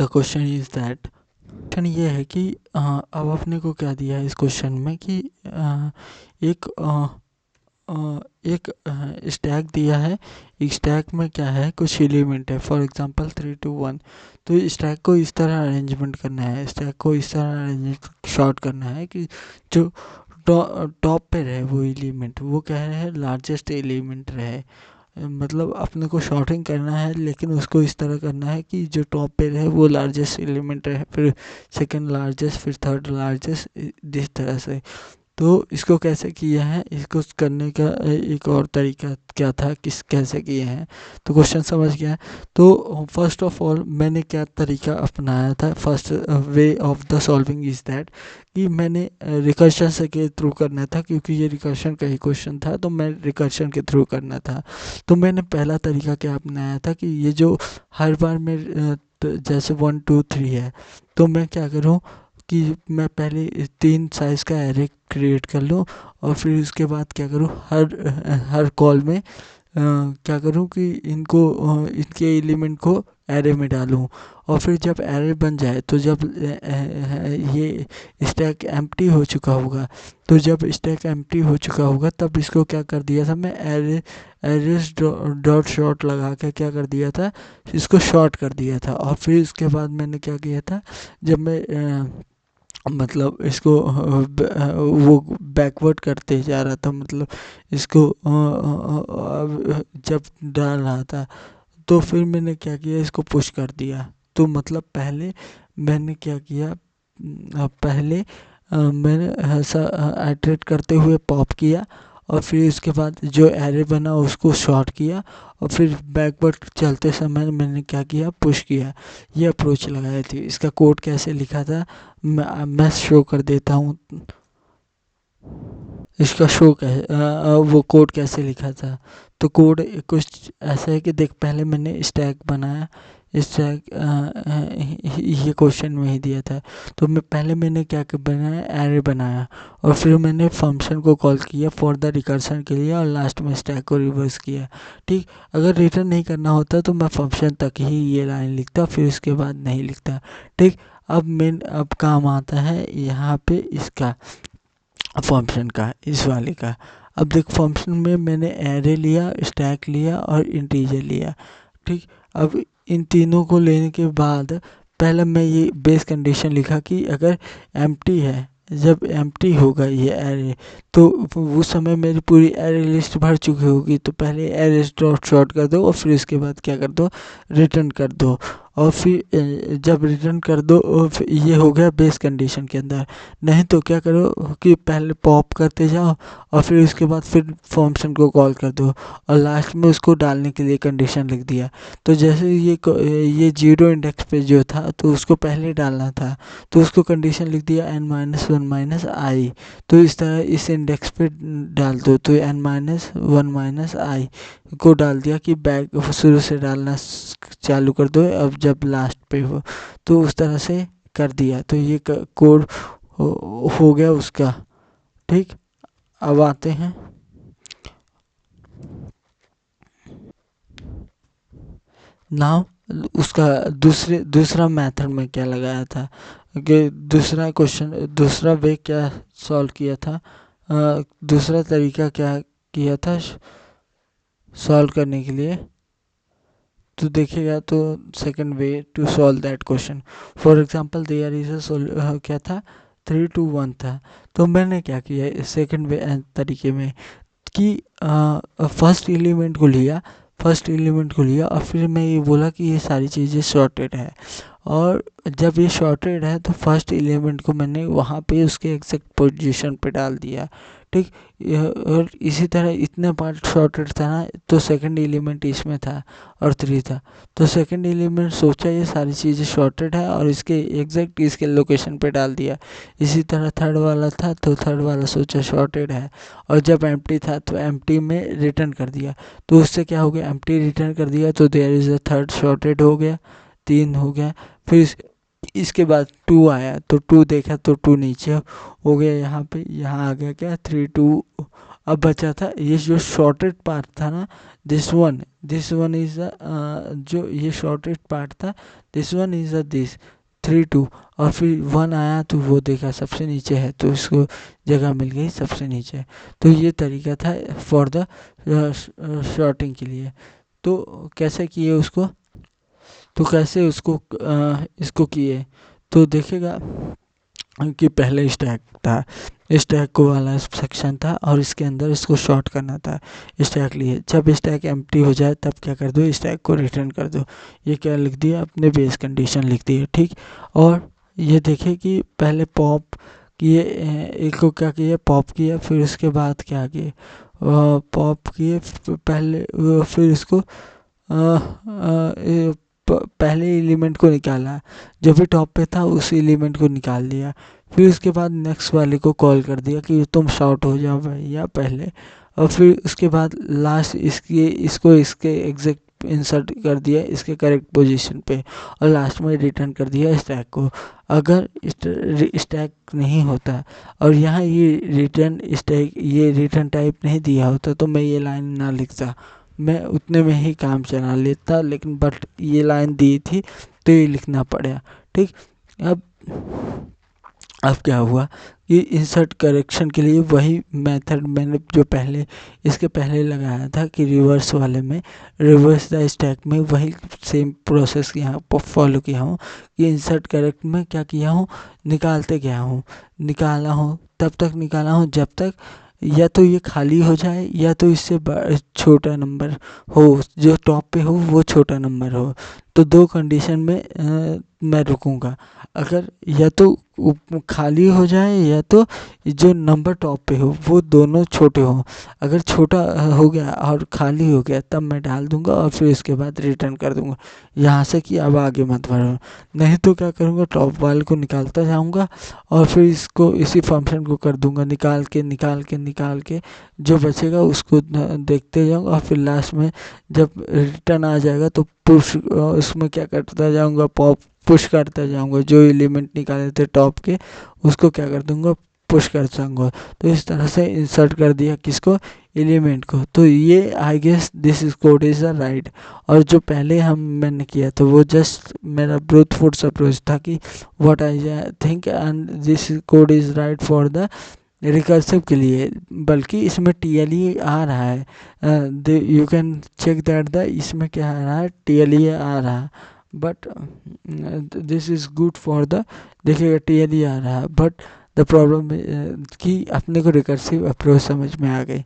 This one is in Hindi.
The question is that, question ये है कि अब अपने को क्या दिया है इस क्वेश्चन में कि एक एक स्टैक दिया है। एक स्टैक में क्या है, कुछ एलिमेंट है, फॉर एग्जांपल 3 2 1। तो स्टैक को इस तरह अरेंजमेंट करना है, स्टैक को इस तरह अरेंज शॉर्ट करना है कि जो टॉप पे रहे वो एलिमेंट, वो क्या है, लार्जेस्ट एलिमेंट रहे। मतलब अपने को शॉर्टिंग करना है, लेकिन उसको इस तरह करना है कि जो टॉप पे रहे वो लार्जेस्ट एलिमेंट रहे, फिर सेकंड लार्जेस्ट, फिर थर्ड लार्जेस्ट, इस तरह से। तो इसको कैसे किया है, इसको करने का एक और तरीका क्या था, कैसे किए हैं, तो क्वेश्चन समझ गया है। तो फर्स्ट ऑफ ऑल मैंने क्या तरीका अपनाया था, first way of the solving is that कि मैंने रिकर्शन से के थ्रू करना था, क्योंकि ये रिकर्शन का ही क्वेश्चन था, तो मैं रिकर्शन के थ्रू करना था। तो मैंने पहला तरीका क्या अपनाया था कि ये जो हर बार में जैसे 1 2 3 है, तो मैं क्या करूँ कि मैं पहले 3 साइज़ का एरे क्रिएट कर लूँ, और फिर उसके बाद क्या करूँ, हर कॉल में क्या करूँ कि इनके एलिमेंट को एरे में डालूँ। और फिर जब एरे बन जाए, तो जब ये स्टैक एम्प्टी हो चुका होगा, तो जब स्टैक एम्प्टी हो चुका होगा तब इसको क्या कर दिया था, मैं एरेस डॉट शॉर्ट लगा के क्या कर दिया था, इसको शॉर्ट कर दिया था। और फिर उसके बाद मैंने क्या किया था, जब मैं मतलब इसको वो बैकवर्ड करते जा रहा था, मतलब इसको जब डाल रहा था, तो फिर मैंने क्या किया, इसको पुश कर दिया। तो मतलब पहले मैंने क्या किया, पहले मैंने ऐसा आइटरेट करते हुए पॉप किया, और फिर उसके बाद जो एरे बना उसको शॉर्ट किया, और फिर बैकवर्ड चलते समय मैंने क्या किया, पुश किया। ये अप्रोच लगाई थी। इसका कोड कैसे लिखा था, मैं शो कर देता हूँ। इसका शो वो कोड कैसे लिखा था, तो कोड कुछ ऐसा है कि देख, पहले मैंने स्टैक बनाया, स्टैक ये क्वेश्चन में ही दिया था। तो मैंने क्या बनाया, एरे बनाया, और फिर मैंने फंक्शन को कॉल किया फॉर द रिकर्सन के लिए, और लास्ट में स्टैक को रिवर्स किया। ठीक, अगर रिटर्न नहीं करना होता तो मैं फंक्शन तक ही ये लाइन लिखता, फिर उसके बाद नहीं लिखता। ठीक, अब काम आता है यहाँ पे इसका, फंक्शन का, इस वाले का। अब देख, फंक्शन में मैंने एरे लिया, स्टैक लिया और इंटीजर लिया। ठीक, अब इन तीनों को लेने के बाद पहले मैं ये बेस कंडीशन लिखा कि अगर एम्प्टी है, जब एम्प्टी होगा ये एरे, तो उस समय मेरी पूरी एरे लिस्ट भर चुकी होगी। तो पहले एरे डॉट शॉर्ट कर दो, और फिर उसके बाद क्या कर दो, रिटर्न कर दो। और फिर जब रिटर्न कर दो, और फिर ये हो गया बेस कंडीशन के अंदर। नहीं तो क्या करो कि पहले पॉप करते जाओ, और फिर उसके बाद फिर फंक्शन को कॉल कर दो, और लास्ट में उसको डालने के लिए कंडीशन लिख दिया। तो जैसे ये जीरो इंडेक्स पे जो था, तो उसको पहले डालना था, तो उसको कंडीशन लिख दिया n-1 - i। तो इस तरह इस इंडेक्स पे डाल दो, तो n-1 - i को डाल दिया कि बैक शुरू से डालना चालू कर दो, अब जब लास्ट पे हो। तो उस तरह से कर दिया, तो ये कोड हो गया उसका। ठीक, अब आते हैं नाउ उसका दूसरा मेथड में क्या लगाया था, कि दूसरा क्वेश्चन, दूसरा वे क्या सॉल्व किया था, दूसरा तरीका क्या किया था सॉल्व करने के लिए। तो देखिएगा, तो second way to solve that question, for example there is क्या था, 3 2 1 था। तो मैंने क्या किया सेकंड वे तरीके में कि फर्स्ट एलिमेंट को लिया, और फिर मैं ये बोला कि ये सारी चीज़ें सॉर्टेड है। और जब ये सॉर्टेड है, तो फर्स्ट एलिमेंट को मैंने वहाँ पे उसके एग्जैक्ट पोजीशन पे डाल दिया। ठीक, और इसी तरह इतने पार्ट सॉर्टेड था ना, तो सेकंड एलिमेंट इसमें था और 3 था। तो सेकंड एलिमेंट सोचा ये सारी चीज़ें सॉर्टेड है, और इसके एग्जैक्ट इसके लोकेशन पे डाल दिया। इसी तरह थर्ड वाला था, तो थर्ड वाला सोचा सॉर्टेड है, और जब एम्प्टी था तो एम्प्टी में रिटर्न कर दिया। तो उससे क्या हो गया, एम्प्टी रिटर्न कर दिया, तो there is a third sorted हो गया, 3 हो गया। फिर इसके बाद 2 आया, तो 2 देखा तो 2 नीचे हो गया, यहाँ पे यहाँ आ गया क्या, 3 2 अब बचा था ये जो शॉर्टेड पार्ट था ना, दिस वन इज जो ये शॉर्टेड पार्ट था, दिस वन इज दिस 3 2, और फिर 1 आया तो वो देखा सबसे नीचे है तो इसको जगह मिल गई सबसे नीचे। तो ये तरीका था फॉर द शॉर्टिंग के लिए। तो कैसे किए उसको, तो कैसे उसको इसको किए, तो देखेगा कि पहले स्टैक था, स्टैक को वाला सेक्शन था और इसके अंदर इसको शॉर्ट करना था। स्टैक लिए, जब स्टैक एम्प्टी हो जाए तब क्या कर दो, स्टैक को रिटर्न कर दो। ये क्या लिख दिया, अपने बेस कंडीशन लिख दी है, ठीक। और ये देखे कि पहले पॉप किए, एक को क्या किया, पॉप किया, फिर उसके बाद क्या किए, पॉप किए पहले, फिर इसको पहले एलिमेंट को निकाला, जो भी टॉप पे था उस एलिमेंट को निकाल दिया। फिर उसके बाद नेक्स्ट वाले को कॉल कर दिया कि तुम शॉर्ट हो जाओ भैया पहले, और फिर उसके बाद लास्ट इसको इसके एग्जैक्ट इंसर्ट कर दिया इसके करेक्ट पोजीशन पे, और लास्ट में रिटर्न कर दिया स्टैक को। अगर स्टैक नहीं होता और यहाँ ये रिटर्न स्टैक, ये रिटर्न टाइप नहीं दिया होता तो मैं ये लाइन ना लिखता, मैं उतने में ही काम चला लेता, लेकिन बट ये लाइन दी थी तो ये लिखना पड़ा, ठीक। अब अब क्या हुआ कि इंसर्ट करेक्शन के लिए वही मेथड मैंने जो पहले इसके पहले लगाया था कि रिवर्स वाले में, रिवर्स द स्टैक में वही सेम प्रोसेस यहाँ पर फॉलो किया हूँ कि इंसर्ट करेक्ट में क्या किया हूँ, निकालते गया हूँ, निकाला हूँ, तब तक निकाला हूँ जब तक या तो ये खाली हो जाए या तो इससे छोटा नंबर हो, जो टॉप पे हो वो छोटा नंबर हो। तो दो कंडीशन में मैं रुकूंगा, अगर या तो खाली हो जाए या तो जो नंबर टॉप पे हो वो दोनों छोटे हो। अगर छोटा हो गया और खाली हो गया तब मैं डाल दूंगा और फिर उसके बाद रिटर्न कर दूंगा, यहाँ से कि अब आगे मत बढ़ो। नहीं तो क्या करूँगा, टॉप वाले को निकालता जाऊँगा और फिर इसको इसी फंक्शन को कर दूंगा, निकाल के जो बचेगा उसको देखते जाऊँगा, और फिर लास्ट में जब रिटर्न आ जाएगा तो पुश उसमें क्या करता जाऊँगा, पॉप पुश करता जाऊँगा, जो एलिमेंट निकाले थे टॉप के उसको क्या कर दूंगा, पुश कर जाऊँगा। तो इस तरह से इंसर्ट कर दिया किसको, एलिमेंट को। तो ये I guess this is code is the right. और जो पहले मैंने किया था वो जस्ट मेरा ब्रूट फोर्स अप्रोच था कि what I think and this code is right for the recursive के लिए, बल्कि इसमें TLE आ रहा है, you can check that the इसमें क्या आ रहा है, TLE आ रहा है, but this is good for the, देखिएगा TLE आ रहा है, बट द प्रॉब्लम कि अपने को रिकर्सिव अप्रोच समझ में आ गई।